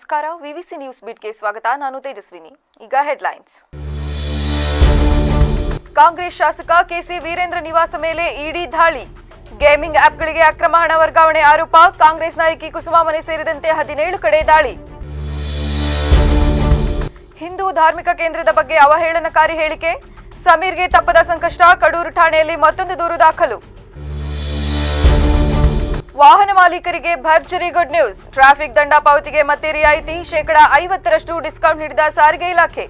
ನಮಸ್ಕಾರ, ವಿವಿಸಿ ನ್ಯೂಸ್ ಬೀಟ್ಗೆ ಸ್ವಾಗತ. ನಾನು ತೇಜಸ್ವಿನಿ. ಈಗ ಹೆಡ್ಲೈನ್ಸ್. ಕಾಂಗ್ರೆಸ್ ಶಾಸಕ ಕೆಸಿ ವೀರೇಂದ್ರ ನಿವಾಸ ಮೇಲೆ ಇಡಿ ದಾಳಿ. ಗೇಮಿಂಗ್ ಆಪ್ಗಳಿಗೆ ಅಕ್ರಮ ಹಣ ವರ್ಗಾವಣೆ ಆರೋಪ. ಕಾಂಗ್ರೆಸ್ ನಾಯಕಿ ಕುಸುಮಾ ಮನೆ ಸೇರಿದಂತೆ 17 ಕಡೆ ದಾಳಿ. ಹಿಂದೂ ಧಾರ್ಮಿಕ ಕೇಂದ್ರದ ಬಗ್ಗೆ ಅವಹೇಳನಕಾರಿ ಹೇಳಿಕೆ. ಸಮೀರ್ಗೆ ತಪ್ಪದ ಸಂಕಷ್ಟ. ಕಡೂರು ಠಾಣೆಯಲ್ಲಿ ಮತ್ತೊಂದು ದೂರು ದಾಖಲು. ವಾಹನ ಮಾಲೀಕರಿಗೆ ಭರ್ಜರಿ ಗುಡ್ ನ್ಯೂಸ್. ಟ್ರಾಫಿಕ್ ದಂಡ ಪಾವತಿಗೆ ಮತ್ತೆ ರಿಯಾಯಿತಿ. 50% ಡಿಸ್ಕೌಂಟ್ ನೀಡಿದ ಸಾರಿಗೆ ಇಲಾಖೆ.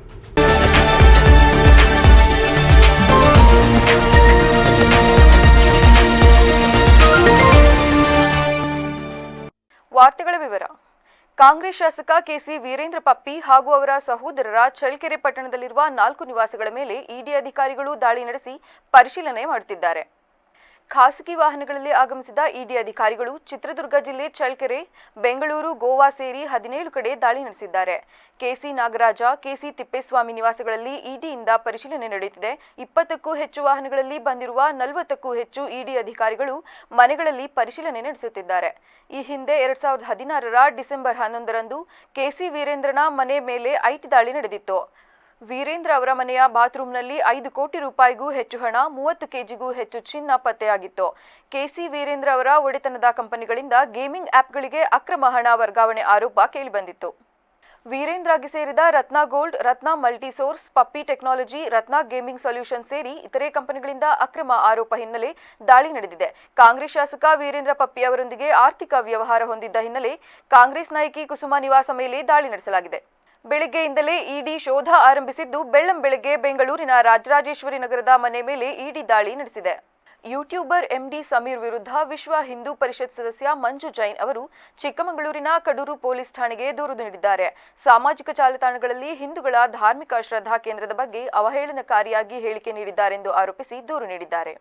ವಾರ್ತೆಗಳ ವಿವರ. ಕಾಂಗ್ರೆಸ್ ಶಾಸಕ ಕೆಸಿ ವೀರೇಂದ್ರ ಪಪ್ಪಿ ಹಾಗೂ ಅವರ ಸಹೋದರರ ಚಳ್ಳಕೆರೆ ಪಟ್ಟಣದಲ್ಲಿರುವ 4 ನಿವಾಸಗಳ ಮೇಲೆ ಇಡಿ ಅಧಿಕಾರಿಗಳು ದಾಳಿ ನಡೆಸಿ ಪರಿಶೀಲನೆ ಮಾಡುತ್ತಿದ್ದಾರೆ. ಖಾಸಗಿ ವಾಹನಗಳಲ್ಲಿ ಆಗಮಿಸಿದ ಇಡಿ ಅಧಿಕಾರಿಗಳು ಚಿತ್ರದುರ್ಗ ಜಿಲ್ಲೆ ಚಳ್ಳಕೆರೆ, ಬೆಂಗಳೂರು, ಗೋವಾ ಸೇರಿ 17 ಕಡೆ ದಾಳಿ ನಡೆಸಿದ್ದಾರೆ. ಕೆಸಿ ನಾಗರಾಜ, ಕೆಸಿ ತಿಪ್ಪೇಸ್ವಾಮಿ ನಿವಾಸಗಳಲ್ಲಿ ಇಡಿಯಿಂದ ಪರಿಶೀಲನೆ ನಡೆಯುತ್ತಿದೆ. 20ಕ್ಕೂ ಹೆಚ್ಚು ವಾಹನಗಳಲ್ಲಿ ಬಂದಿರುವ 40ಕ್ಕೂ ಹೆಚ್ಚು ಇಡಿ ಅಧಿಕಾರಿಗಳು ಮನೆಗಳಲ್ಲಿ ಪರಿಶೀಲನೆ ನಡೆಸುತ್ತಿದ್ದಾರೆ. ಈ ಹಿಂದೆ 2016ರ ಡಿಸೆಂಬರ್ 11ರಂದು ಕೆಸಿ ವೀರೇಂದ್ರನ ಮನೆ ಮೇಲೆ ಐಟಿ ದಾಳಿ ನಡೆದಿತ್ತು. ವೀರೇಂದ್ರ ಅವರ ಮನೆಯ ಬಾತ್ರೂಮ್ನಲ್ಲಿ 5 ಕೋಟಿ ರೂಪಾಯಿಗೂ ಹೆಚ್ಚು ಹಣ, 30 ಕೆಜಿಗೂ ಹೆಚ್ಚು ಚಿನ್ನ ಪತ್ತೆಯಾಗಿತ್ತು. ಕೆಸಿ ವೀರೇಂದ್ರ ಅವರ ಒಡೆತನದ ಕಂಪನಿಗಳಿಂದ ಗೇಮಿಂಗ್ ಆಪ್ಗಳಿಗೆ ಅಕ್ರಮ ಹಣ ವರ್ಗಾವಣೆ ಆರೋಪ ಕೇಳಿಬಂದಿತ್ತು. ವೀರೇಂದ್ರಗೆ ಸೇರಿದ ರತ್ನ ಗೋಲ್ಡ್, ರತ್ನ ಮಲ್ಟಿ ಸೋರ್ಸ್, ಪಪ್ಪಿ ಟೆಕ್ನಾಲಜಿ, ರತ್ನ ಗೇಮಿಂಗ್ ಸೊಲ್ಯೂಷನ್ ಸೇರಿ ಇತರೆ ಕಂಪನಿಗಳಿಂದ ಅಕ್ರಮ ಆರೋಪ ಹಿನ್ನೆಲೆ ದಾಳಿ ನಡೆದಿದೆ. ಕಾಂಗ್ರೆಸ್ ಶಾಸಕ ವೀರೇಂದ್ರ ಪಪ್ಪಿ ಅವರೊಂದಿಗೆ ಆರ್ಥಿಕ ವ್ಯವಹಾರ ಹೊಂದಿದ್ದ ಹಿನ್ನೆಲೆ ಕಾಂಗ್ರೆಸ್ ನಾಯಕಿ ಕುಸುಮಾ ನಿವಾಸ ಮೇಲೆ ದಾಳಿ ನಡೆಸಲಾಗಿದೆ. ಬೆಳಗ್ಗೆಯಿಂದಲೇ ಇಡಿ ಶೋಧ ಆರಂಭಿಸಿದ್ದು, ಬೆಳ್ಳಂಬೆಳಗ್ಗೆ ಬೆಂಗಳೂರಿನ ರಾಜರಾಜೇಶ್ವರಿ ನಗರದ ಮನೆ ಮೇಲೆ ಇಡಿ ದಾಳಿ ನಡೆಸಿದೆ. ಯೂಟ್ಯೂಬರ್ ಎಂಡಿ ಸಮೀರ್ ವಿರುದ್ಧ ವಿಶ್ವ ಹಿಂದೂ ಪರಿಷತ್ ಸದಸ್ಯ ಮಂಜು ಜೈನ್ ಅವರು ಚಿಕ್ಕಮಗಳೂರಿನ ಕಡೂರು ಪೊಲೀಸ್ ಠಾಣೆಗೆ ದೂರು ನೀಡಿದ್ದಾರೆ. ಸಾಮಾಜಿಕ ಜಾಲತಾಣಗಳಲ್ಲಿ ಹಿಂದೂಗಳ ಧಾರ್ಮಿಕ ಶ್ರದ್ಧಾ ಕೇಂದ್ರದ ಬಗ್ಗೆ ಅವಹೇಳನಕಾರಿಯಾಗಿ ಹೇಳಿಕೆ ನೀಡಿದ್ದಾರೆಂದು ಆರೋಪಿಸಿ ದೂರು ನೀಡಿದ್ದಾರೆ.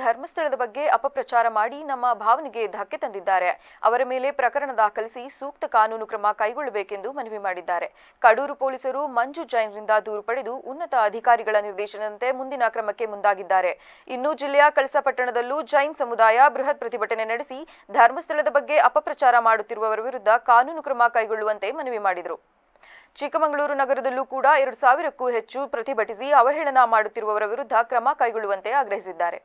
ಧರ್ಮಸ್ಥಳದ ಬಗ್ಗೆ ಅಪಪ್ರಚಾರ ಮಾಡಿ ನಮ್ಮ ಭಾವನೆಗೆ ಧಕ್ಕೆ ತಂದಿದ್ದಾರೆ. ಅವರ ಮೇಲೆ ಪ್ರಕರಣ ದಾಖಲಿಸಿ ಸೂಕ್ತ ಕಾನೂನು ಕ್ರಮ ಕೈಗೊಳ್ಳಬೇಕೆಂದು ಮನವಿ ಮಾಡಿದ್ದಾರೆ. ಕಡೂರು ಪೊಲೀಸರು ಮಂಜು ಜೈನ್ರಿಂದ ದೂರು ಪಡೆದು ಉನ್ನತ ಅಧಿಕಾರಿಗಳ ನಿರ್ದೇಶನದಂತೆ ಮುಂದಿನ ಕ್ರಮಕ್ಕೆ ಮುಂದಾಗಿದ್ದಾರೆ. ಇನ್ನು ಜಿಲ್ಲೆಯ ಕಳಸಾ ಪಟ್ಟಣದಲ್ಲೂ ಜೈನ್ ಸಮುದಾಯ ಬೃಹತ್ ಪ್ರತಿಭಟನೆ ನಡೆಸಿ ಧರ್ಮಸ್ಥಳದ ಬಗ್ಗೆ ಅಪಪ್ರಚಾರ ಮಾಡುತ್ತಿರುವವರ ವಿರುದ್ಧ ಕಾನೂನು ಕ್ರಮ ಕೈಗೊಳ್ಳುವಂತೆ ಮನವಿ ಮಾಡಿದರು. ಚಿಕ್ಕಮಗಳೂರು ನಗರದಲ್ಲೂ ಕೂಡ 2000ಕ್ಕೂ ಹೆಚ್ಚು ಪ್ರತಿಭಟಿಸಿ ಅವಹೇಳನ ಮಾಡುತ್ತಿರುವವರ ವಿರುದ್ಧ ಕ್ರಮ ಕೈಗೊಳ್ಳುವಂತೆ ಆಗ್ರಹಿಸಿದ್ದಾರೆ.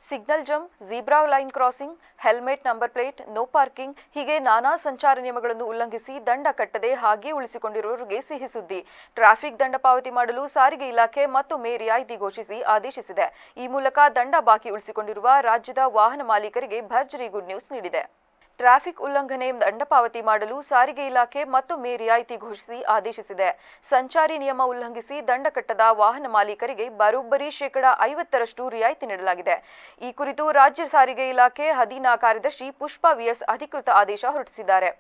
Signal jump, zebra line crossing, helmet, number plate, no parking ಹೀಗೆ ನಾನಾ ಸಂಚಾರ ನಿಯಮಗಳನ್ನು ಉಲ್ಲಂಘಿಸಿ ದಂಡ ಕಟ್ಟದೆ ಹಾಗೆಯೇ ಉಳಿಸಿಕೊಂಡಿರುವವರಿಗೆ ಸಿಹಿ ಸುದ್ದಿ. ಟ್ರಾಫಿಕ್ ದಂಡ ಪಾವತಿ ಮಾಡಲು ಸಾರಿಗೆ ಇಲಾಖೆ ಮತ್ತೊಮ್ಮೆ ರಿಯಾಯಿತಿ ಘೋಷಿಸಿ ಆದೇಶಿಸಿದೆ. ಈ ಮೂಲಕ ದಂಡ ಬಾಕಿ ಉಳಿಸಿಕೊಂಡಿರುವ ರಾಜ್ಯದ ವಾಹನ ಮಾಲೀಕರಿಗೆ ಭರ್ಜರಿ ಗುಡ್ ನ್ಯೂಸ್ ನೀಡಿದೆ. ಟ್ರಾಫಿಕ್ ಉಲ್ಲಂಘನೆ ದಂಡ ಪಾವತಿ ಮಾಡಲು ಸಾರಿಗೆ ಇಲಾಖೆ ಮತ್ತೊಮ್ಮೆ ರಿಯಾಯಿತಿ ಘೋಷಿಸಿ ಆದೇಶಿಸಿದೆ. ಸಂಚಾರಿ ನಿಯಮ ಉಲ್ಲಂಘಿಸಿ ದಂಡ ಕಟ್ಟದ ವಾಹನ ಮಾಲೀಕರಿಗೆ ಬರೋಬ್ಬರಿ 50% ರಿಯಾಯಿತಿ ನೀಡಲಾಗಿದೆ. ಈ ಕುರಿತು ರಾಜ್ಯ ಸಾರಿಗೆ ಇಲಾಖೆ ಅಧೀನ ಕಾರ್ಯದರ್ಶಿ ಪುಷ್ಪಾ ವಿಎಸ್ ಅಧಿಕೃತ ಆದೇಶ ಹೊರಡಿಸಿದ್ದಾರೆ.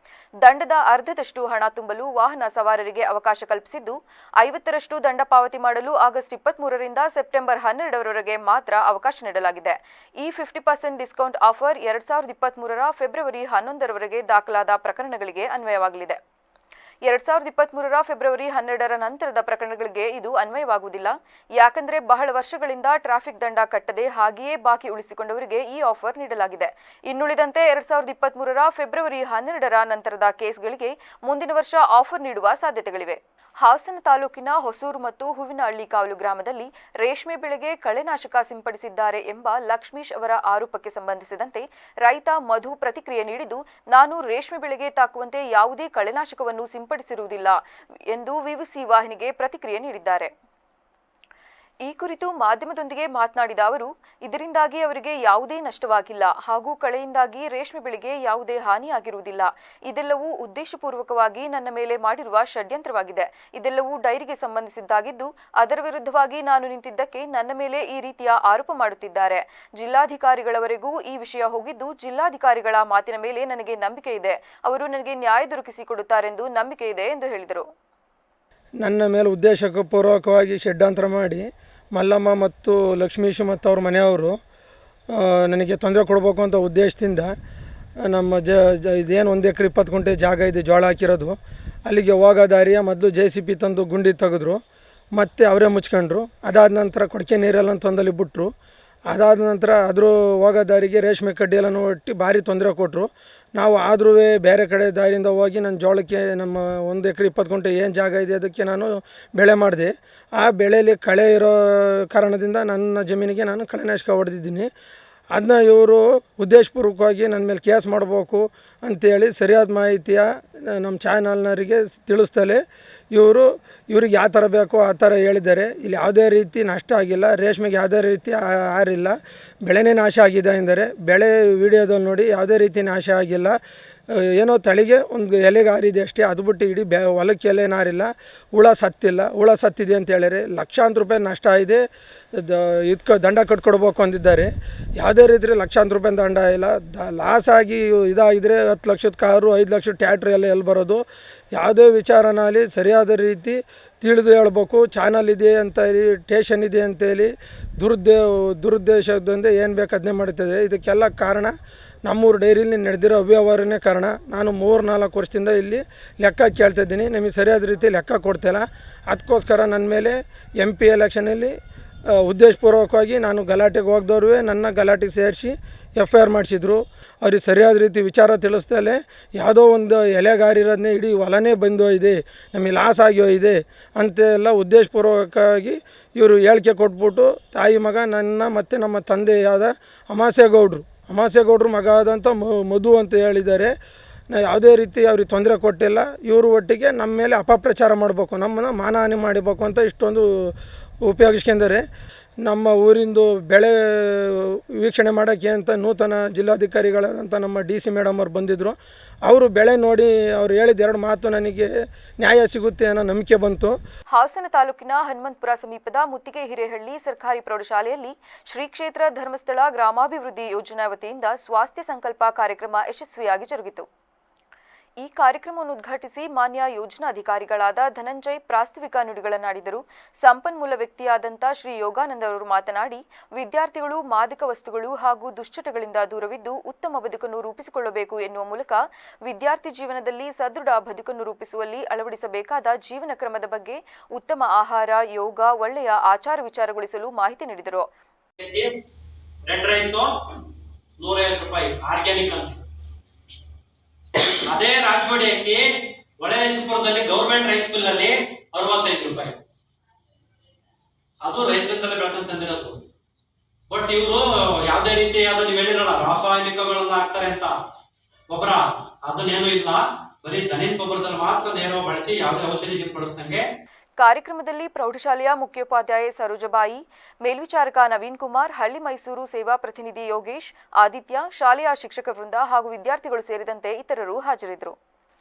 ದಂಡದ ಅರ್ಧದಷ್ಟು ಹಣ ತುಂಬಲು ವಾಹನ ಸವಾರರಿಗೆ ಅವಕಾಶ ಕಲ್ಪಿಸಿದ್ದು, 50% ದಂಡ ಪಾವತಿ ಮಾಡಲು ಆಗಸ್ಟ್ 23ರಿಂದ ಸೆಪ್ಟೆಂಬರ್ 12ರವರೆಗೆ ಮಾತ್ರ ಅವಕಾಶ ನೀಡಲಾಗಿದೆ. ಈ 50% ಡಿಸ್ಕೌಂಟ್ ಆಫರ್ 2023ರ ಫೆಬ್ರವರಿ 11ರವರೆಗೆ ದಾಖಲಾದ ಪ್ರಕರಣಗಳಿಗೆ ಅನ್ವಯವಾಗಲಿದೆ. 2023ರ ಫೆಬ್ರವರಿ 12ರ ನಂತರದ ಪ್ರಕರಣಗಳಿಗೆ ಇದು ಅನ್ವಯವಾಗುವುದಿಲ್ಲ. ಯಾಕಂದ್ರೆ ಬಹಳ ವರ್ಷಗಳಿಂದ ಟ್ರಾಫಿಕ್ ದಂಡ ಕಟ್ಟದೆ ಹಾಗೆಯೇ ಬಾಕಿ ಉಳಿಸಿಕೊಂಡವರಿಗೆ ಈ ಆಫರ್ ನೀಡಲಾಗಿದೆ. ಇನ್ನುಳಿದಂತೆ 2023ರ ಫೆಬ್ರವರಿ 12ರ ನಂತರದ ಕೇಸ್ಗಳಿಗೆ ಮುಂದಿನ ವರ್ಷ ಆಫರ್ ನೀಡುವ ಸಾಧ್ಯತೆಗಳಿವೆ. ಹಾಸನ ತಾಲೂಕಿನ ಹೊಸೂರು ಮತ್ತು ಹೂವಿನಹಳ್ಳಿ ಕಾವಲು ಗ್ರಾಮದಲ್ಲಿ ರೇಷ್ಮೆ ಬೆಳೆಗೆ ಕಳೆನಾಶಕ ಸಿಂಪಡಿಸಿದ್ದಾರೆ ಎಂಬ ಲಕ್ಷ್ಮೀಶ್ ಅವರ ಆರೋಪಕ್ಕೆ ಸಂಬಂಧಿಸಿದಂತೆ ರೈತ ಮಧು ಪ್ರತಿಕ್ರಿಯೆ ನೀಡಿದ್ದು, ನಾನು ರೇಷ್ಮೆ ಬೆಳೆಗೆ ತಾಕುವಂತೆ ಯಾವುದೇ ಕಳೆನಾಶಕವನ್ನು ಸಿಂಪಡಿಸಿರುವುದಿಲ್ಲ ಎಂದು ವಿವಿಸಿ ವಾಹಿನಿಗೆ ಪ್ರತಿಕ್ರಿಯೆ ನೀಡಿದ್ದಾರೆ. ಈ ಕುರಿತು ಮಾಧ್ಯಮದೊಂದಿಗೆ ಮಾತನಾಡಿದ ಅವರು, ಇದರಿಂದಾಗಿ ಅವರಿಗೆ ಯಾವುದೇ ನಷ್ಟವಾಗಿಲ್ಲ ಹಾಗೂ ಕಳೆಯಿಂದಾಗಿ ರೇಷ್ಮೆ ಬೆಳೆಗೆ ಯಾವುದೇ ಹಾನಿಯಾಗಿರುವುದಿಲ್ಲ. ಇದೆಲ್ಲವೂ ಉದ್ದೇಶಪೂರ್ವಕವಾಗಿ ನನ್ನ ಮೇಲೆ ಮಾಡಿರುವ ಷಡ್ಯಂತ್ರವಾಗಿದೆ. ಇದೆಲ್ಲವೂ ಡೈರಿಗೆ ಸಂಬಂಧಿಸಿದ್ದಾಗಿದ್ದು, ಅದರ ವಿರುದ್ಧವಾಗಿ ನಾನು ನಿಂತಿದ್ದಕ್ಕೆ ನನ್ನ ಮೇಲೆ ಈ ರೀತಿಯ ಆರೋಪ ಮಾಡುತ್ತಿದ್ದಾರೆ. ಜಿಲ್ಲಾಧಿಕಾರಿಗಳವರೆಗೂ ಈ ವಿಷಯ ಹೋಗಿದ್ದು, ಜಿಲ್ಲಾಧಿಕಾರಿಗಳ ಮಾತಿನ ಮೇಲೆ ನನಗೆ ನಂಬಿಕೆ ಇದೆ. ಅವರು ನನಗೆ ನ್ಯಾಯ ದೊರಕಿಸಿಕೊಡುತ್ತಾರೆಂದು ನಂಬಿಕೆ ಇದೆ ಎಂದು ಹೇಳಿದರು. ನನ್ನ ಮೇಲೆ ಉದ್ದೇಶಪೂರ್ವಕವಾಗಿ ಷಡ್ಯಂತ್ರ ಮಾಡಿ ಮಲ್ಲಮ್ಮ ಮತ್ತು ಲಕ್ಷ್ಮೀಶ್ ಮತ್ತು ಅವ್ರ ಮನೆಯವರು ನನಗೆ ತೊಂದರೆ ಕೊಡಬೇಕು ಅಂತ ಉದ್ದೇಶದಿಂದ ನಮ್ಮ ಇದೇನು 1 ಎಕರೆ 20 ಗುಂಟೆ ಜಾಗ ಇದೆ, ಜೋಳ ಹಾಕಿರೋದು, ಅಲ್ಲಿಗೆ ಹೋಗೋ ದಾರಿಯ ಮೊದಲು JCB ತಂದು ಗುಂಡಿ ತೆಗೆದ್ರು. ಮತ್ತು ಅವರೇ ಮುಚ್ಕೊಂಡ್ರು. ಅದಾದ ನಂತರ ಕೊಡಕೆ ನೀರೆಲ್ಲ ತಂದಲ್ಲಿ ಬಿಟ್ಟರು. ಅದಾದ ನಂತರ ಅದ್ರ ಹೋಗೋ ದಾರಿಗೆ ರೇಷ್ಮೆ ಕಡ್ಡಿಯೆಲ್ಲನೂ ಒಟ್ಟು ಭಾರಿ ತೊಂದರೆ ಕೊಟ್ಟರು. ನಾವು ಆದ್ರೂ ಬೇರೆ ಕಡೆ ದಾರಿಯಿಂದ ಹೋಗಿ ನನ್ನ ಜೋಳಕ್ಕೆ ನಮ್ಮ 1 ಎಕರೆ 20 ಗುಂಟೆ ಏನು ಜಾಗ ಇದೆ ಅದಕ್ಕೆ ನಾನು ಬೆಳೆ ಮಾಡಿದೆ. ಆ ಬೆಳೆಯಲ್ಲಿ ಕಳೆ ಇರೋ ಕಾರಣದಿಂದ ನನ್ನ ಜಮೀನಿಗೆ ನಾನು ಕಳೆನಾಶಕ ಹೊಡೆದಿದ್ದೀನಿ. ಅದನ್ನ ಇವರು ಉದ್ದೇಶಪೂರ್ವಕವಾಗಿ ನನ್ನ ಮೇಲೆ ಕೇಸ್ ಮಾಡಬೇಕು ಅಂಥೇಳಿ ಸರಿಯಾದ ಮಾಹಿತಿಯ ನಮ್ಮ ಚಾನಲ್ನವರಿಗೆ ತಿಳಿಸ್ತಲೇ ಇವ್ರಿಗೆ ಯಾವ ಥರ ಬೇಕೋ ಆ ಥರ ಹೇಳಿದ್ದಾರೆ. ಇಲ್ಲಿ ಯಾವುದೇ ರೀತಿ ನಷ್ಟ ಆಗಿಲ್ಲ, ರೇಷ್ಮೆಗೆ ಯಾವುದೇ ರೀತಿ ಆರಿಲ್ಲ, ಬೆಳೆನೇ ನಾಶ ಆಗಿದೆ ಎಂದರೆ ಬೆಳೆ ವಿಡಿಯೋದಲ್ಲಿ ನೋಡಿ ಯಾವುದೇ ರೀತಿ ನಾಶ ಆಗಿಲ್ಲ. ಏನೋ ತಳಿಗೆ ಒಂದು ಎಲೆಗೆ ಆರಿದೆ ಅಷ್ಟೇ, ಅದು ಬಿಟ್ಟು ಇಡೀ ಹೊಲಕ್ಕೆ ಎಲೆನ ಆರಿಲ್ಲ. ಹುಳ ಸತ್ತಿಲ್ಲ. ಹುಳ ಸತ್ತಿದೆ ಅಂತ ಹೇಳಿದ್ರೆ ಲಕ್ಷಾಂತರ ರೂಪಾಯಿ ನಷ್ಟ ಇದೆ, ದಂಡ ಕಟ್ಕೊಡ್ಬೇಕು ಅಂದಿದ್ದಾರೆ. ಯಾವುದೇ ರೀತಿ ಲಕ್ಷಾಂತರ ರೂಪಾಯಿ ದಂಡ ಇಲ್ಲ. ಲಾಸ್ ಆಗಿ ಇದಾಗಿದ್ರೆ 10 ಲಕ್ಷದ ಕಾರು 5 ಲಕ್ಷದ ಟ್ಯಾಕ್ಟ್ರಿ ಎಲ್ಲ ಎಲ್ಲಿ ಬರೋದು. ಯಾವುದೇ ವಿಚಾರನಲ್ಲಿ ಸರಿಯಾದ ರೀತಿ ತಿಳಿದು ಹೇಳ್ಬೇಕು. ಚಾನಲ್ ಇದೆ ಅಂತ ಹೇಳಿ, ಟೇಷನ್ ಇದೆ ಅಂತೇಳಿ ದುರುದ್ದೇಶದಿಂದ ಏನು ಬೇಕು ಅದನ್ನೇ ಮಾಡ್ತಿದೆ. ಇದಕ್ಕೆಲ್ಲ ಕಾರಣ ನಮ್ಮೂರು ಡೈರಿಲಿ ನಡೆದಿರೋ ಅವ್ಯವಹಾರನೇ ಕಾರಣ. ನಾನು 3-4 ವರ್ಷದಿಂದ ಇಲ್ಲಿ ಲೆಕ್ಕ ಕೇಳ್ತಾಯಿದ್ದೀನಿ, ನಮಗೆ ಸರಿಯಾದ ರೀತಿ ಲೆಕ್ಕ ಕೊಡ್ತಿಲ್ಲ. ಅದಕ್ಕೋಸ್ಕರ ನನ್ನ ಮೇಲೆ MP ಎಲೆಕ್ಷನಲ್ಲಿ ಉದ್ದೇಶಪೂರ್ವಕವಾಗಿ ನಾನು ಗಲಾಟೆಗೆ ಹೋಗ್ದವ್ರು ನನ್ನ ಗಲಾಟೆಗೆ ಸೇರಿಸಿ FIR ಮಾಡಿಸಿದ್ರು. ಅವ್ರಿಗೆ ಸರಿಯಾದ ರೀತಿ ವಿಚಾರ ತಿಳಿಸ್ತಲೇ ಯಾವುದೋ ಒಂದು ಎಲೆಗಾರಿರೋದನ್ನೇ ಇಡೀ ಹೊಲನೇ ಬಂದು ಇದೆ, ನಮಗೆ ಲಾಸ್ ಆಗಿ ಅಂತೆಲ್ಲ ಉದ್ದೇಶಪೂರ್ವಕವಾಗಿ ಇವರು ಹೇಳಿಕೆ ಕೊಟ್ಬಿಟ್ಟು ತಾಯಿ ಮಗ ನನ್ನ ಮತ್ತು ನಮ್ಮ ತಂದೆಯಾದ ಅಮಾಸೇಗೌಡರು ಮಗ ಆದಂಥ ಮಧು ಅಂತ ಹೇಳಿದ್ದಾರೆ. ಯಾವುದೇ ರೀತಿ ಅವ್ರಿಗೆ ತೊಂದರೆ ಕೊಟ್ಟಿಲ್ಲ. ಇವರು ಒಟ್ಟಿಗೆ ನಮ್ಮ ಮೇಲೆ ಅಪಪ್ರಚಾರ ಮಾಡಬೇಕು, ನಮ್ಮನ್ನು ಮಾನಹಾನಿ ಮಾಡಬೇಕು ಅಂತ ಇಷ್ಟೊಂದು ಉಪಯೋಗಿಸ್ಕೊಂಡರೆ. ನಮ್ಮ ಊರಿಂದು ಬೆಳೆ ವೀಕ್ಷಣೆ ಮಾಡೋಕ್ಕೆ ಅಂತ ನೂತನ ಜಿಲ್ಲಾಧಿಕಾರಿಗಳಾದಂಥ ನಮ್ಮ DC ಮೇಡಮ್ ಅವ್ರು ಬಂದಿದ್ದರು. ಅವರು ಬೆಳೆ ನೋಡಿ ಅವ್ರು ಹೇಳಿದ 2 ಮಾತು ನನಗೆ ನ್ಯಾಯ ಸಿಗುತ್ತೆ ಅನ್ನೋ ನಂಬಿಕೆ ಬಂತು. ಹಾಸನ ತಾಲೂಕಿನ ಹನುಮಂತಪುರ ಸಮೀಪದ ಮುತ್ತಿಗೆ ಹಿರೇಹಳ್ಳಿ ಸರ್ಕಾರಿ ಪ್ರೌಢಶಾಲೆಯಲ್ಲಿ ಶ್ರೀ ಕ್ಷೇತ್ರ ಧರ್ಮಸ್ಥಳ ಗ್ರಾಮಾಭಿವೃದ್ಧಿ ಯೋಜನಾ ವತಿಯಿಂದ ಸ್ವಾಸ್ಥ್ಯ ಸಂಕಲ್ಪ ಕಾರ್ಯಕ್ರಮ ಯಶಸ್ವಿಯಾಗಿ ಜರುಗಿತು. ಈ ಕಾರ್ಯಕ್ರಮವನ್ನು ಉದ್ಘಾಟಿಸಿ ಮಾನ್ಯ ಯೋಜನಾಧಿಕಾರಿಗಳಾದ ಧನಂಜಯ್ ಪ್ರಾಸ್ತಾವಿಕ ನುಡಿಗಳನ್ನಾಡಿದರು. ಸಂಪನ್ಮೂಲ ವ್ಯಕ್ತಿಯಾದಂಥ ಶ್ರೀ ಯೋಗಾನಂದ ಅವರು ಮಾತನಾಡಿ, ವಿದ್ಯಾರ್ಥಿಗಳು ಮಾದಕ ವಸ್ತುಗಳು ಹಾಗೂ ದುಶ್ಚಟಗಳಿಂದ ದೂರವಿದ್ದು ಉತ್ತಮ ಬದುಕನ್ನು ರೂಪಿಸಿಕೊಳ್ಳಬೇಕು ಎನ್ನುವ ಮೂಲಕ ವಿದ್ಯಾರ್ಥಿ ಜೀವನದಲ್ಲಿ ಸದೃಢ ಬದುಕನ್ನು ರೂಪಿಸುವಲ್ಲಿ ಅಳವಡಿಸಬೇಕಾದ ಜೀವನ ಕ್ರಮದ ಬಗ್ಗೆ, ಉತ್ತಮ ಆಹಾರ, ಯೋಗ, ಒಳ್ಳೆಯ ಆಚಾರ ವಿಚಾರಗೊಳಿಸಲು ಮಾಹಿತಿ ನೀಡಿದರು. ಅದೇ ರಾಜವಾಡಿ ಅಕ್ಕಿ ಒಳರೇಶಪುರದಲ್ಲಿ ಗೌರ್ಮೆಂಟ್ ರೈಸ್ ಮಿಲ್ ಅಲ್ಲಿ 65 ರೂಪಾಯಿ. ಅದು ರೈತರಿಂದಲೇ ಬೆಳ್ಕೊಂಡ್ ತಂದಿರೋದು. ಬಟ್ ಇವರು ಯಾವ್ದೇ ರೀತಿಯಾದ ನೀವು ಹೇಳಿರಲ್ಲ ರಾಸಾಯನಿಕಗಳನ್ನ ಹಾಕ್ತಾರೆ ಅಂತ ಗೊಬ್ಬರ, ಅದನ್ನೇನು ಇಲ್ಲ, ಬರೀ ದನಿನ ಗೊಬ್ಬರದಲ್ಲಿ ಮಾತ್ರ ನೇರವಾಗಿ ಬಳಸಿ ಯಾವುದೇ ಔಷಧಿ ಸಿಂಪಡಿಸ್ದಂಗೆ. ಕಾರ್ಯಕ್ರಮದಲ್ಲಿ ಪ್ರೌಢಶಾಲೆಯ ಮುಖ್ಯೋಪಾಧ್ಯಾಯೆ ಸರೋಜಬಾಯಿ, ಮೇಲ್ವಿಚಾರಕ ನವೀನ್ ಕುಮಾರ್, ಹಳ್ಳಿ ಮೈಸೂರು ಸೇವಾ ಪ್ರತಿನಿಧಿ ಯೋಗೇಶ್, ಆದಿತ್ಯ, ಶಾಲೆಯ ಶಿಕ್ಷಕ ವೃಂದ ಹಾಗೂ ವಿದ್ಯಾರ್ಥಿಗಳು ಸೇರಿದಂತೆ ಇತರರು ಹಾಜರಿದ್ದರು.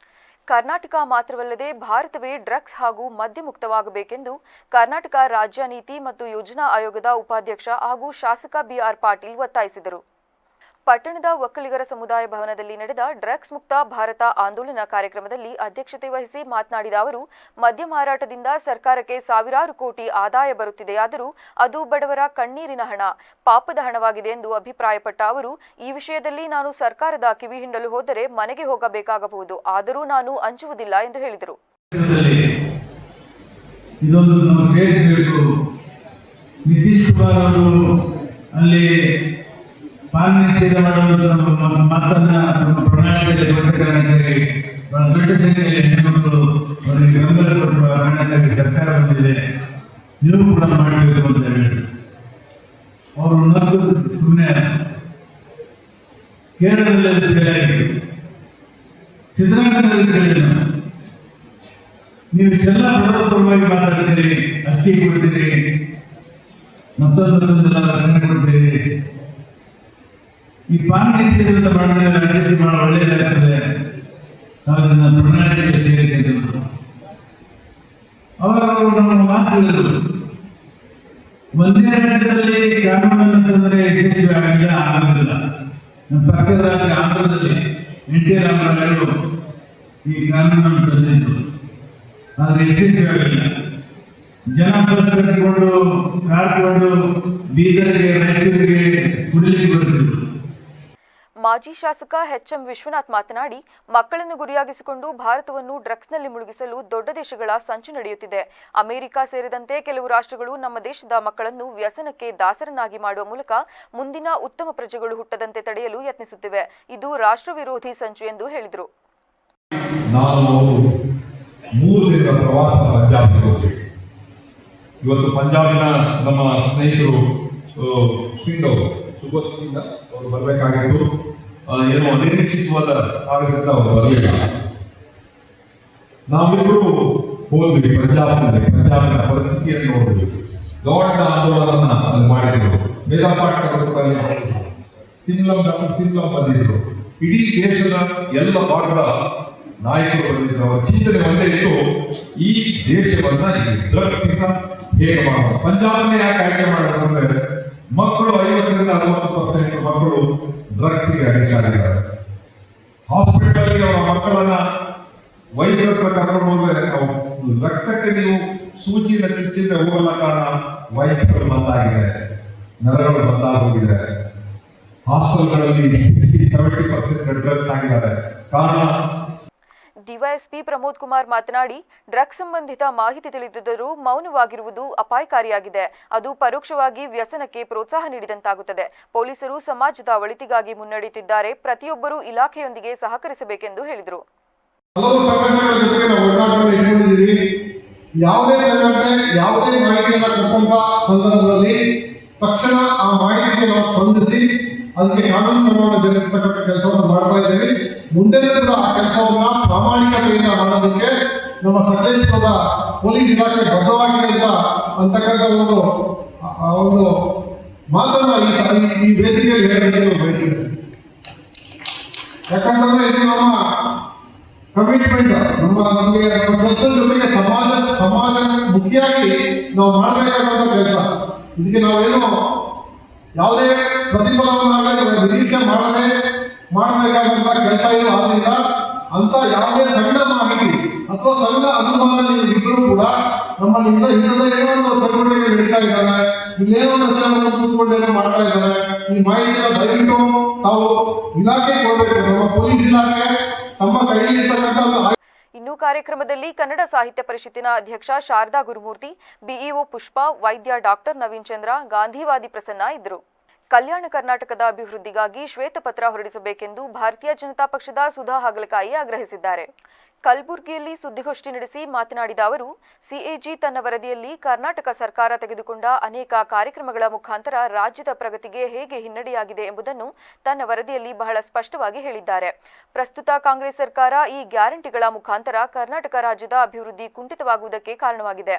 ಕರ್ನಾಟಕ ಮಾತ್ರವಲ್ಲದೆ ಭಾರತವೇ ಡ್ರಗ್ಸ್ ಹಾಗೂ ಮದ್ಯ ಮುಕ್ತವಾಗಬೇಕೆಂದು ಕರ್ನಾಟಕ ರಾಜ್ಯ ನೀತಿ ಮತ್ತು ಯೋಜನಾ ಆಯೋಗದ ಉಪಾಧ್ಯಕ್ಷ ಹಾಗೂ ಶಾಸಕ BR ಪಾಟೀಲ್ ಒತ್ತಾಯಿಸಿದರು. ಪಟ್ಟಣದ ಒಕ್ಕಲಿಗರ ಸಮುದಾಯ ಭವನದಲ್ಲಿ ನಡೆದ ಡ್ರಗ್ಸ್ ಮುಕ್ತ ಭಾರತ ಆಂದೋಲನ ಕಾರ್ಯಕ್ರಮದಲ್ಲಿ ಅಧ್ಯಕ್ಷತೆ ವಹಿಸಿ ಮಾತನಾಡಿದ ಅವರು, ಮದ್ಯ ಮಾರಾಟದಿಂದ ಸರ್ಕಾರಕ್ಕೆ ಸಾವಿರಾರು ಕೋಟಿ ಆದಾಯ ಬರುತ್ತಿದೆಯಾದರೂ ಅದು ಬಡವರ ಕಣ್ಣೀರಿನ ಹಣ, ಪಾಪದ ಹಣವಾಗಿದೆ ಎಂದು ಅಭಿಪ್ರಾಯಪಟ್ಟ ಅವರು, ಈ ವಿಷಯದಲ್ಲಿ ನಾನು ಸರ್ಕಾರದ ಕಿವಿ ಹಿಂಡಲು ಹೋದರೆ ಮನೆಗೆ ಹೋಗಬೇಕಾಗಬಹುದು, ಆದರೂ ನಾನು ಅಂಜುವುದಿಲ್ಲ ಎಂದು ಹೇಳಿದರು. ಪಾನ್ ನಿಷೇಧ ಮಾಡುವಂತ ಮಾತನ್ನ ತಮ್ಮ ಪ್ರಣಾಳಿಕೆಯಲ್ಲಿ ಕೊಟ್ಟಿದ್ದಾರೆ. ಬಹಳ ದೊಡ್ಡ ಸಂಖ್ಯೆಯಲ್ಲಿ ಹೆಣ್ಣುಮಕ್ಕಳು ಅವರಿಗೆ ಬೆಂಬಲ ಕೊಟ್ಟರು. ಕಾರಣಕ್ಕಾಗಿ ಸರ್ಕಾರ ಬಂದಿದೆ, ನೀವು ಕೂಡ ಮಾಡಬೇಕು ಅಂತ ಹೇಳಿ ಅವರು ಸುಮ್ಮನೆ ಕೇರಳದಲ್ಲಿ ಸಿದ್ದರಾಮಯ್ಯ ನೀವು ಇಷ್ಟೆಲ್ಲ ಬಡವರವಾಗಿ ಮಾತಾಡ್ತೀರಿ, ಅಕ್ಕಿ ಕೊಡ್ತೀರಿ, ಮತ್ತೊಂದೆಲ್ಲ ರಕ್ಷಣೆ ಕೊಡ್ತೀರಿ. ಈ ಪಾನ್ ನಿಷೇಧದ ಮಾಡಿದ್ರೆ ಬಹಳ ಒಳ್ಳೆಯದಾಗ್ತದೆ, ಅದನ್ನ ಪ್ರಣಾಳಿಕೆಗೆ ಸೇರಿಸಿದ್ರು. ಅವಾಗ ಅವರು ನಮ್ಮ ಮಾತು ಹೇಳಿದ್ರು, ಒಂದೇ ರಾಜ್ಯದಲ್ಲಿ ಕಾನೂನನ್ನು ತಂದರೆ ಯಶಸ್ವಿ ಆಗೋದಿಲ್ಲ. ನಮ್ಮ ಪಕ್ಕದ ರಾಜ್ಯ ಆಂಧ್ರದಲ್ಲಿ NT ರಾಮರಾವ್ ಈ ಕಾನೂನನ್ನು ತಂದಿದ್ರು, ಆದರೆ ಯಶಸ್ವಿ ಆಗಲಿಲ್ಲ. ಜನ ಬಸ್ ಕಟ್ಟಿಕೊಂಡು ಕಾರ್ಕೊಂಡು ಬೀದರ್ಗೆ, ರಾಯಚೂರಿಗೆ ಕುಡಿಲಿಕ್ಕೆ ಬರ್ತಿದ್ರು. ಮಾಜಿ ಶಾಸಕ ಎಚ್.ಎಂ. ವಿಶ್ವನಾಥ್ ಮಾತನಾಡಿ, ಮಕ್ಕಳನ್ನು ಗುರಿಯಾಗಿಸಿಕೊಂಡು ಭಾರತವನ್ನು ಡ್ರಗ್ಸ್ನಲ್ಲಿ ಮುಳುಗಿಸಲು ದೊಡ್ಡ ದೇಶಗಳ ಸಂಚು ನಡೆಯುತ್ತಿದೆ. ಅಮೆರಿಕ ಸೇರಿದಂತೆ ಕೆಲವು ರಾಷ್ಟ್ರಗಳು ನಮ್ಮ ದೇಶದ ಮಕ್ಕಳನ್ನು ವ್ಯಸನಕ್ಕೆ ದಾಸರನ್ನಾಗಿ ಮಾಡುವ ಮೂಲಕ ಮುಂದಿನ ಉತ್ತಮ ಪ್ರಜೆಗಳು ಹುಟ್ಟದಂತೆ ತಡೆಯಲು ಯತ್ನಿಸುತ್ತಿವೆ. ಇದು ರಾಷ್ಟ್ರ ವಿರೋಧಿ ಸಂಚು ಎಂದು ಹೇಳಿದರು. ನಾವು 3 ದಿನದ ಪ್ರವಾಸ ಪಂಜಾಬ್ಗೆ ಹೋದ್ವಿ. ಇವತ್ತು ಪಂಜಾಬಿನ ನಮ್ಮ ಸ್ನೇಹಿತರು ಸಿಂಗ್ ಅವರು ಸುಬೋಧ್ ಸಿಂಗ್ ಅವರು ಬರಬೇಕಾಗಿತ್ತು. ಏನೋ ಅನಿರೀಕ್ಷಿತವಾದ ಕಾರಣದಿಂದ ಅವರು ಬರಲಿಲ್ಲ. ನಾವಿಬ್ಬರು ಹೋದ್ವಿ ಪಂಜಾಬಿನ ಪರಿಸ್ಥಿತಿಯನ್ನು ನೋಡಿದ್ವಿ. ದೊಡ್ಡ ಆಂದೋಲನ ಅಲ್ಲಿ ಮಾಡಿದ್ರು. ಮೇಧಾಪಾಟ್ ಸಿಮ್ಲಂ ಬಂದಿದ್ರು. ಇಡೀ ದೇಶದ ಎಲ್ಲ ಭಾಗದ ನಾಯಕರು ಬಂದಿದ್ರು. ಅವರ ಚಿಂತನೆ ಒಂದೇ ಇತ್ತು, ಈ ದೇಶವನ್ನ ಡ್ರಗ್ಸ್ ಹೇಗೆ ಮಾಡೋದು. ಪಂಜಾಬ್ನೇ ಯಾಕೆ ಆಯ್ಕೆ ಮಾಡೋದು ಅಂದ್ರೆ ಮಕ್ಕಳು 50ರಿಂದ 60% ಮಕ್ಕಳು ಡ್ರಗ್ಸ್ಗೆ ಅಡಿಕ್ಟ್ ಆಗಿದ್ದಾರೆ. ಹಾಸ್ಪಿಟಲ್ಗೆ ಅವರ ಮಕ್ಕಳನ್ನ ವೈದ್ಯರ ಹತ್ರ ಕರ್ಕೊಂಡು ಹೋದ್ರೆ ರಕ್ತಕ್ಕೆ ನೀವು ಸೂಚಿನ ಚುಚ್ಚಿದ್ರೆ ಹೋಗಲ್ಲ. ಕಾರಣ ವಯಸ್ಸುಗಳು ಬಂದಾಗಿದೆ, ನರಗಳು ಬಂದಾಗೋಗಿದೆ. ಹಾಸ್ಟೆಲ್ಗಳಲ್ಲಿ 70% ಡ್ರಗ್ಸ್ ಆಗಿದ್ದಾರೆ. ಕಾರಣ ಡಿವೈಎಸ್ಪಿ ಪ್ರಮೋದ್ ಕುಮಾರ್ ಮಾತನಾಡಿ, ಡ್ರಗ್ಸ್ ಸಂಬಂಧಿತ ಮಾಹಿತಿ ತಿಳಿದಿದ್ದರೂ ಮೌನವಾಗಿರುವುದು ಅಪಾಯಕಾರಿಯಾಗಿದೆ. ಅದು ಪರೋಕ್ಷವಾಗಿ ವ್ಯಸನಕ್ಕೆ ಪ್ರೋತ್ಸಾಹ ನೀಡಿದಂತಾಗುತ್ತದೆ. ಪೊಲೀಸರು ಸಮಾಜದ ಒಳಿತಿಗಾಗಿ ಮುನ್ನಡೆಯುತ್ತಿದ್ದಾರೆ. ಪ್ರತಿಯೊಬ್ಬರೂ ಇಲಾಖೆಯೊಂದಿಗೆ ಸಹಕರಿಸಬೇಕೆಂದು ಹೇಳಿದರು. ಹಲವು ಸಂಘಟನೆಗಳ ಜೊತೆಗೆ ನಾವು ಒಡನಾಟವನ್ನು ಇಟ್ಕೊಂಡಿದ್ದೀವಿ. ಯಾವುದೇ ಸಂಘಟನೆ ಯಾವುದೇ ಮಾಹಿತಿಯನ್ನು ಕೊಟ್ಟಂತ ಸಂದರ್ಭದಲ್ಲಿ ತಕ್ಷಣ ಆ ಮಾಹಿತಿಗೆ ನಾವು ಸ್ಪಂದಿಸಿ ಅದಕ್ಕೆ ಕಾನೂನು ಕ್ರಮವನ್ನು ಜರುಗಿಸತಕ್ಕಂಥ ಕೆಲಸವನ್ನು ಮಾಡ್ತಾ ಇದ್ದೇವೆ. ಮುಂದೆ ಕೂಡ ಆ ಕೆಲಸವನ್ನ ಪ್ರಾಮಾಣಿಕತೆಯಿಂದ ಮಾಡೋದಕ್ಕೆ ನಮ್ಮ ಸಕಲೇಶ್ವರದ ಪೊಲೀಸ್ ಇಲಾಖೆ ಬದ್ಧವಾಗಿದೆ ಅಂತಕ್ಕಂಥ ಒಂದು ಮಾತನ್ನ ಈ ವೇದಿಕೆಯಲ್ಲಿ ಹೇಳಲಿಕ್ಕೆ ನಾವು ಬಯಸಿದ್ದೇವೆ. ಯಾಕಂತಂದ್ರೆ ಇದು ನಮ್ಮ ಕಮಿಟ್ಮೆಂಟ್. ನಮಗೆ ಕೆಲಸದ ಜೊತೆಗೆ ಸಮಾಜ ಮುಖ್ಯವಾಗಿ ನಾವು ಮಾಡಬೇಕಾದಂತ ಕೆಲಸ. ಇದಕ್ಕೆ ನಾವೇನು ಯಾವುದೇ ಪ್ರತಿಫಲವನ್ನಾಗಲಿ ನಿರೀಕ್ಷೆ ಮಾಡಬೇಕಾದಂತ ಕೆಲಸ ಇದು ಆದ್ರಿಂದ ಅಂತ ಯಾವುದೇ ಸಣ್ಣ ಮಾಹಿತಿ ಅಥವಾ ಸಣ್ಣ ಅನುಮಾನ ಇದ್ರೂ ಕೂಡ ನಮ್ಮಲ್ಲಿಂದ ಇಲ್ಲದ ಏನೋ ಒಂದು ಚಟುವಟಿಕೆ ನಡೀತಾ ಇದ್ದಾರೆ, ಇಲ್ಲೇನೋ ಕೂತ್ಕೊಂಡೇನೋ ಮಾಡ್ತಾ ಇದ್ದಾರೆ. ಈ ಮಾಹಿತಿಯನ್ನು ದಯವಿಟ್ಟು ನಾವು ಇಲಾಖೆ ಕೊಡಬೇಕು. ನಮ್ಮ ಪೊಲೀಸ್ ಇಲಾಖೆ ತಮ್ಮ ಕೈಯಲ್ಲಿ ಇರ್ತಕ್ಕಂಥ. ಇನ್ನು ಕಾರ್ಯಕ್ರಮದಲ್ಲಿ ಕನ್ನಡ ಸಾಹಿತ್ಯ ಪರಿಷತ್ತಿನ ಅಧ್ಯಕ್ಷ ಶಾರದಾ ಗುರುಮೂರ್ತಿ, ಬಿಇಒ ಪುಷ್ಪ, ವೈದ್ಯ ಡಾಕ್ಟರ್ ನವೀನ್ ಚಂದ್ರ, ಗಾಂಧಿವಾದಿ ಪ್ರಸನ್ನ ಇದ್ದರು. ಕಲ್ಯಾಣ ಕರ್ನಾಟಕದ ಅಭಿವೃದ್ಧಿಗಾಗಿ ಶ್ವೇತಪತ್ರ ಹೊರಡಿಸಬೇಕೆಂದು ಭಾರತೀಯ ಜನತಾ ಪಕ್ಷದ ಸುಧಾ ಹಾಗಲಕಾಯಿ ಆಗ್ರಹಿಸಿದ್ದಾರೆ. ಕಲಬುರಗಿಯಲ್ಲಿ ಸುದ್ದಿಗೋಷ್ಠಿ ನಡೆಸಿ ಮಾತನಾಡಿದ ಅವರು, ಸಿಎಜಿ ತನ್ನ ವರದಿಯಲ್ಲಿ ಕರ್ನಾಟಕ ಸರ್ಕಾರ ತೆಗೆದುಕೊಂಡ ಅನೇಕ ಕಾರ್ಯಕ್ರಮಗಳ ಮುಖಾಂತರ ರಾಜ್ಯದ ಪ್ರಗತಿಗೆ ಹೇಗೆ ಹಿನ್ನಡೆಯಾಗಿದೆ ಎಂಬುದನ್ನು ತನ್ನ ವರದಿಯಲ್ಲಿ ಬಹಳ ಸ್ಪಷ್ಟವಾಗಿ ಹೇಳಿದ್ದಾರೆ. ಪ್ರಸ್ತುತ ಕಾಂಗ್ರೆಸ್ ಸರ್ಕಾರ ಈ ಗ್ಯಾರಂಟಿಗಳ ಮುಖಾಂತರ ಕರ್ನಾಟಕ ರಾಜ್ಯದ ಅಭಿವೃದ್ಧಿ ಕುಂಠಿತವಾಗುವುದಕ್ಕೆ ಕಾರಣವಾಗಿದೆ.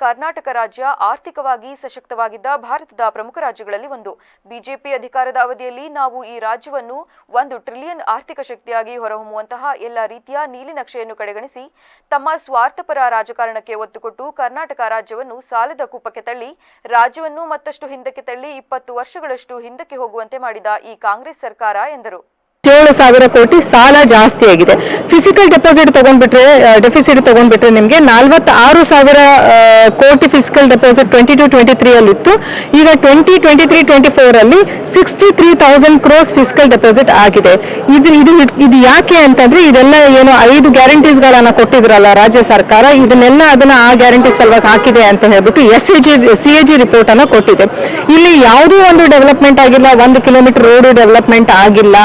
ಕರ್ನಾಟಕ ರಾಜ್ಯ ಆರ್ಥಿಕವಾಗಿ ಸಶಕ್ತವಾಗಿದ್ದ ಭಾರತದ ಪ್ರಮುಖ ರಾಜ್ಯಗಳಲ್ಲಿ ಒಂದು. ಬಿಜೆಪಿ ಅಧಿಕಾರದ ಅವಧಿಯಲ್ಲಿ ನಾವು ಈ ರಾಜ್ಯವನ್ನು 1 ಟ್ರಿಲಿಯನ್ ಆರ್ಥಿಕ ಶಕ್ತಿಯಾಗಿ ಹೊರಹೊಮ್ಮುವಂತಹ ಎಲ್ಲ ರೀತಿಯ ನೀಲಿನಕ್ಷೆಯನ್ನು ಕಡೆಗಣಿಸಿ ತಮ್ಮ ಸ್ವಾರ್ಥಪರ ರಾಜಕಾರಣಕ್ಕೆ ಒತ್ತು ಕೊಟ್ಟು ಕರ್ನಾಟಕ ರಾಜ್ಯವನ್ನು ಸಾಲದ ಕೂಪಕ್ಕೆ ತಳ್ಳಿ ರಾಜ್ಯವನ್ನು ಮತ್ತಷ್ಟು ಹಿಂದಕ್ಕೆ ತಳ್ಳಿ 20 ವರ್ಷಗಳಷ್ಟು ಹಿಂದಕ್ಕೆ ಹೋಗುವಂತೆ ಮಾಡಿದ ಈ ಕಾಂಗ್ರೆಸ್ ಸರ್ಕಾರ ಎಂದರು. 7,000 ಕೋಟಿ ಸಾಲ ಜಾಸ್ತಿ ಆಗಿದೆ. ಫಿಸಿಕಲ್ ಡೆಪಾಸಿಟ್ ಡೆಫಿಸಿಟ್ ತಗೊಂಡ್ಬಿಟ್ರೆ ನಿಮಗೆ 46,000 ಕೋಟಿ ಫಿಸಿಕಲ್ ಡೆಪಾಸಿಟ್ 22-23 ಅಲ್ಲಿ ಇತ್ತು. ಈಗ 2023-24 ಅಲ್ಲಿ 63,000 ಕ್ರೋಸ್ ಫಿಸಿಕಲ್ ಡೆಪಾಸಿಟ್ ಆಗಿದೆ. ಇದು ಯಾಕೆ ಅಂತಂದ್ರೆ ಇದೆಲ್ಲ ಏನು 5 ಗ್ಯಾರಂಟೀಸ್ಗಳನ್ನ ಕೊಟ್ಟಿದ್ರಲ್ಲ ರಾಜ್ಯ ಸರ್ಕಾರ, ಅದನ್ನ ಆ ಗ್ಯಾರಂಟೀಸ್ ಸಲುವಾಗಿ ಹಾಕಿದೆ ಅಂತ ಹೇಳ್ಬಿಟ್ಟು ಸಿಎಜಿ ರಿಪೋರ್ಟ್ ಅನ್ನ ಕೊಟ್ಟಿದೆ. ಇಲ್ಲಿ ಯಾವುದೂ ಒಂದು ಡೆವಲಪ್ಮೆಂಟ್ ಆಗಿಲ್ಲ. 1 ಕಿಲೋಮೀಟರ್ ರೋಡ್ ಡೆವಲಪ್ಮೆಂಟ್ ಆಗಿಲ್ಲ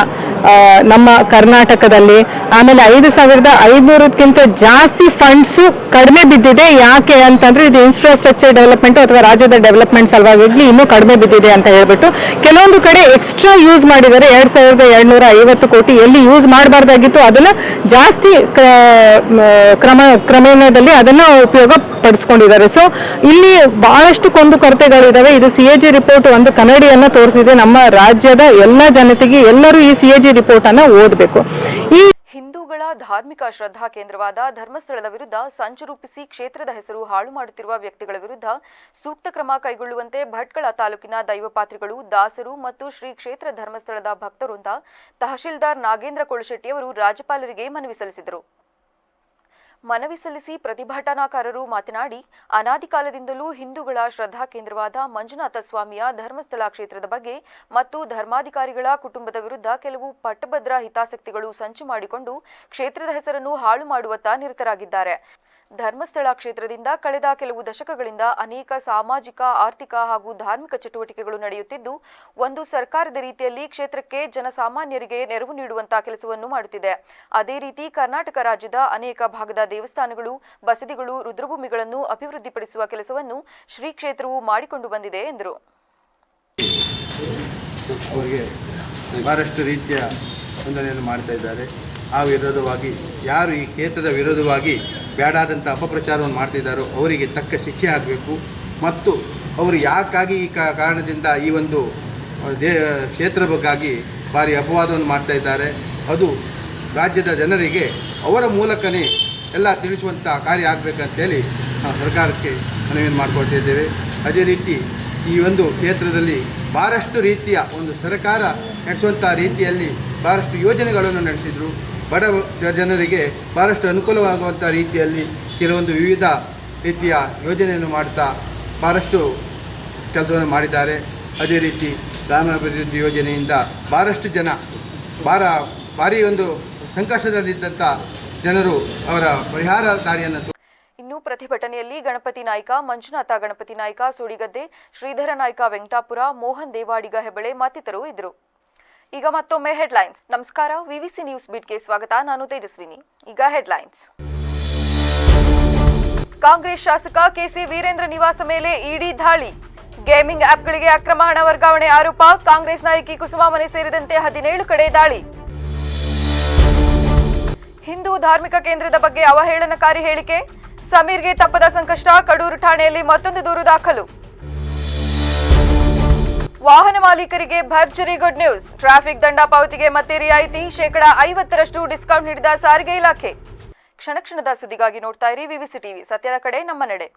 ನಮ್ಮ ಕರ್ನಾಟಕದಲ್ಲಿ. ಆಮೇಲೆ 5,500ಕ್ಕಿಂತ ಜಾಸ್ತಿ ಫಂಡ್ಸ್ ಕಡಿಮೆ ಬಿದ್ದಿದೆ. ಯಾಕೆ ಅಂತಂದ್ರೆ ಇದು ಇನ್ಫ್ರಾಸ್ಟ್ರಕ್ಚರ್ ಡೆವಲಪ್ಮೆಂಟ್ ಅಥವಾ ರಾಜ್ಯದ ಡೆವಲಪ್ಮೆಂಟ್ ಸಲುವಾಗಿ ಇನ್ನೂ ಕಡಿಮೆ ಬಿದ್ದಿದೆ ಅಂತ ಹೇಳ್ಬಿಟ್ಟು ಕೆಲವೊಂದು ಕಡೆ ಎಕ್ಸ್ಟ್ರಾ ಯೂಸ್ ಮಾಡಿದ್ದಾರೆ. 2,750 ಕೋಟಿ ಎಲ್ಲಿ ಯೂಸ್ ಮಾಡಬಾರ್ದಾಗಿತ್ತು ಅದನ್ನ ಜಾಸ್ತಿ ಕ್ರಮೇಣದಲ್ಲಿ ಅದನ್ನ ಉಪಯೋಗ ಪಡಿಸ್ಕೊಂಡಿದ್ದಾರೆ. ಸೊ ಇಲ್ಲಿ ಬಹಳಷ್ಟು ಕೊರತೆಗಳಿದಾವೆ. ಇದು ಸಿಎಜಿ ರಿಪೋರ್ಟ್ ಒಂದು ಕನ್ನಡಿಯನ್ನ ತೋರಿಸಿದೆ. ನಮ್ಮ ರಾಜ್ಯದ ಎಲ್ಲ ಜನತೆಗೆ ಎಲ್ಲರೂ ಈ ಸಿಎಜಿ ರಿಪೋರ್ಟ್ ಅನ್ನ ಓದಬೇಕು. ಹಿಂದೂಗಳ ಧಾರ್ಮಿಕ ಶ್ರದ್ಧಾ ಕೇಂದ್ರವಾದ ಧರ್ಮಸ್ಥಳದ ವಿರುದ್ಧ ಸಂಚು ರೂಪಿಸಿ ಕ್ಷೇತ್ರದ ಹೆಸರು ಹಾಳು ಮಾಡುತ್ತಿರುವ ವ್ಯಕ್ತಿಗಳ ವಿರುದ್ಧ ಸೂಕ್ತ ಕ್ರಮ ಕೈಗೊಳ್ಳುವಂತೆ ಭಟ್ಕಳ ತಾಲೂಕಿನ ದೈವಪಾತ್ರಿಗಳು, ದಾಸರು ಮತ್ತು ಶ್ರೀ ಕ್ಷೇತ್ರ ಧರ್ಮಸ್ಥಳದ ಭಕ್ತರಿಂದ ತಹಶೀಲ್ದಾರ್ ನಾಗೇಂದ್ರ ಕೊಳಶೆಟ್ಟಿಯವರು ರಾಜ್ಯಪಾಲರಿಗೆ ಮನವಿ ಸಲ್ಲಿಸಿದರು. ಮನವಿ ಸಲ್ಲಿಸಿ ಪ್ರತಿಭಟನಾಕಾರರು ಮಾತನಾಡಿ, ಅನಾದಿ ಕಾಲದಿಂದಲೂ ಹಿಂದೂಗಳ ಶ್ರದ್ಧಾ ಕೇಂದ್ರವಾದ ಮಂಜುನಾಥ ಸ್ವಾಮಿಯ ಧರ್ಮಸ್ಥಳ ಕ್ಷೇತ್ರದ ಬಗ್ಗೆ ಮತ್ತು ಧರ್ಮಾಧಿಕಾರಿಗಳ ಕುಟುಂಬದ ವಿರುದ್ಧ ಕೆಲವು ಪಟ್ಟಭದ್ರ ಹಿತಾಸಕ್ತಿಗಳು ಸಂಚು ಮಾಡಿಕೊಂಡು ಕ್ಷೇತ್ರದ ಹೆಸರನ್ನು ಹಾಳು ಮಾಡುವತ್ತ ನಿರತರಾಗಿದ್ದಾರೆ. ಧರ್ಮಸ್ಥಳ ಕ್ಷೇತ್ರದಿಂದ ಕಳೆದ ಕೆಲವು ದಶಕಗಳಿಂದ ಅನೇಕ ಸಾಮಾಜಿಕ, ಆರ್ಥಿಕ ಹಾಗೂ ಧಾರ್ಮಿಕ ಚಟುವಟಿಕೆಗಳು ನಡೆಯುತ್ತಿದ್ದು, ಒಂದು ಸರ್ಕಾರದ ರೀತಿಯಲ್ಲಿ ಕ್ಷೇತ್ರಕ್ಕೆ ಜನಸಾಮಾನ್ಯರಿಗೆ ನೆರವು ನೀಡುವಂತಹ ಕೆಲಸವನ್ನು ಮಾಡುತ್ತಿದೆ. ಅದೇ ರೀತಿ ಕರ್ನಾಟಕ ರಾಜ್ಯದ ಅನೇಕ ಭಾಗದ ದೇವಸ್ಥಾನಗಳು, ಬಸದಿಗಳು, ರುದ್ರಭೂಮಿಗಳನ್ನು ಅಭಿವೃದ್ಧಿಪಡಿಸುವ ಕೆಲಸವನ್ನು ಶ್ರೀ ಕ್ಷೇತ್ರವು ಮಾಡಿಕೊಂಡು ಬಂದಿದೆ ಎಂದರು. ಅವರಿಗೆ ಬಹಳಷ್ಟು ರೀತಿಯ ವಂದನೆಯನ್ನು ಮಾಡ್ತಾ ಇದ್ದಾರೆ. ಆ ವಿರೋಧವಾಗಿ ಯಾರು ಈ ಕ್ಷೇತ್ರದ ವಿರೋಧವಾಗಿ ಬೇಡಾದಂಥ ಅಪಪ್ರಚಾರವನ್ನು ಮಾಡ್ತಿದ್ದಾರೋ ಅವರಿಗೆ ತಕ್ಕ ಶಿಕ್ಷೆ ಆಗಬೇಕು. ಮತ್ತು ಅವರು ಯಾಕಾಗಿ ಈ ಕಾರಣದಿಂದ ಈ ಒಂದು ಕ್ಷೇತ್ರ ಬಗ್ಗಾಗಿ ಭಾರಿ ಅಪವಾದವನ್ನು ಮಾಡ್ತಾ ಇದ್ದಾರೆ, ಅದು ರಾಜ್ಯದ ಜನರಿಗೆ ಅವರ ಮೂಲಕನೇ ಎಲ್ಲ ತಿಳಿಸುವಂಥ ಕಾರ್ಯ ಆಗಬೇಕಂತೇಳಿ ನಾವು ಸರ್ಕಾರಕ್ಕೆ ಮನವಿಯನ್ನು ಮಾಡಿಕೊಳ್ತಿದ್ದೇವೆ. ಅದೇ ರೀತಿ ಈ ಒಂದು ಕ್ಷೇತ್ರದಲ್ಲಿ ಭಾಳಷ್ಟು ರೀತಿಯ ಒಂದು ಸರ್ಕಾರ ನಡೆಸುವಂಥ ರೀತಿಯಲ್ಲಿ ಭಾಳಷ್ಟು ಯೋಜನೆಗಳನ್ನು ನಡೆಸಿದರು. ಬಡ ಜನರಿಗೆ ಭಾಳಷ್ಟು ಅನುಕೂಲವಾಗುವಂಥ ರೀತಿಯಲ್ಲಿ ಕೆಲವೊಂದು ವಿವಿಧ ರೀತಿಯ ಯೋಜನೆಯನ್ನು ಮಾಡ್ತಾ ಭಾಳಷ್ಟು ಕೆಲಸವನ್ನು ಮಾಡಿದ್ದಾರೆ. ಅದೇ ರೀತಿ ಗ್ರಾಮಾಭಿವೃದ್ಧಿ ಯೋಜನೆಯಿಂದ ಭಾಳಷ್ಟು ಜನ ಭಾರಿ ಒಂದು ಸಂಕಷ್ಟದಲ್ಲಿದ್ದಂಥ ಜನರು ಅವರ ಪರಿಹಾರ ದಾರಿಯನ್ನು. ಇನ್ನು ಪ್ರತಿಭಟನೆಯಲ್ಲಿ ಗಣಪತಿ ನಾಯ್ಕ, ಮಂಜುನಾಥ ಗಣಪತಿ ನಾಯ್ಕ, ಸುಡಿಗದ್ದೆ, ಶ್ರೀಧರ ನಾಯ್ಕ ವೆಂಕಟಾಪುರ, ಮೋಹನ್ ದೇವಾಡಿಗ ಹೆಬಳೆ ಮತ್ತಿತರರು ಇದ್ದರು. ಈಗ ಮತ್ತೊಮ್ಮೆ ಹೆಡ್ಲೈನ್ಸ್. ನಮಸ್ಕಾರ, ವಿವಿಸಿ ನ್ಯೂಸ್ ಬೀಟ್ಗೆ ಸ್ವಾಗತ. ನಾನು ತೇಜಸ್ವಿನಿ. ಈಗ ಹೆಡ್ಲೈನ್ಸ್. ಕಾಂಗ್ರೆಸ್ ಶಾಸಕ ಕೆಸಿ ವೀರೇಂದ್ರ ನಿವಾಸ ಮೇಲೆ ಇಡಿ ದಾಳಿ. ಗೇಮಿಂಗ್ ಆಪ್ಗಳಿಗೆ ಅಕ್ರಮ ಹಣ ವರ್ಗಾವಣೆ ಆರೋಪ. ಕಾಂಗ್ರೆಸ್ ನಾಯಕಿ ಕುಸುಮಾ ಮನೆ ಸೇರಿದಂತೆ 17 ಕಡೆ ದಾಳಿ. ಹಿಂದೂ ಧಾರ್ಮಿಕ ಕೇಂದ್ರದ ಬಗ್ಗೆ ಅವಹೇಳನಕಾರಿ ಹೇಳಿಕೆ. ಸಮೀರ್ಗೆ ತಪ್ಪದ ಸಂಕಷ್ಟ. ಕಡೂರು ಠಾಣೆಯಲ್ಲಿ ಮತ್ತೊಂದು ದೂರು ದಾಖಲು. ವಾಹನ ಮಾಲೀಕರಿಗೆ ಭರ್ಜರಿ ಗುಡ್ ನ್ಯೂಸ್. ಟ್ರಾಫಿಕ್ ದಂಡ ಪಾವತಿಗೆ ಮತ್ತೆ ರಿಯಾಯಿತಿ. 50% ಡಿಸ್ಕೌಂಟ್ ನೀಡಿದ ಸಾರಿಗೆ ಇಲಾಖೆ. ಕ್ಷಣ ಕ್ಷಣದ ಸುದ್ದಿಗಾಗಿ ನೋಡ್ತಾ ಇರಿ ವಿವಿಸಿ ಟಿವಿ. ಸತ್ಯದ ಕಡೆ ನಮ್ಮ ನಡೆ.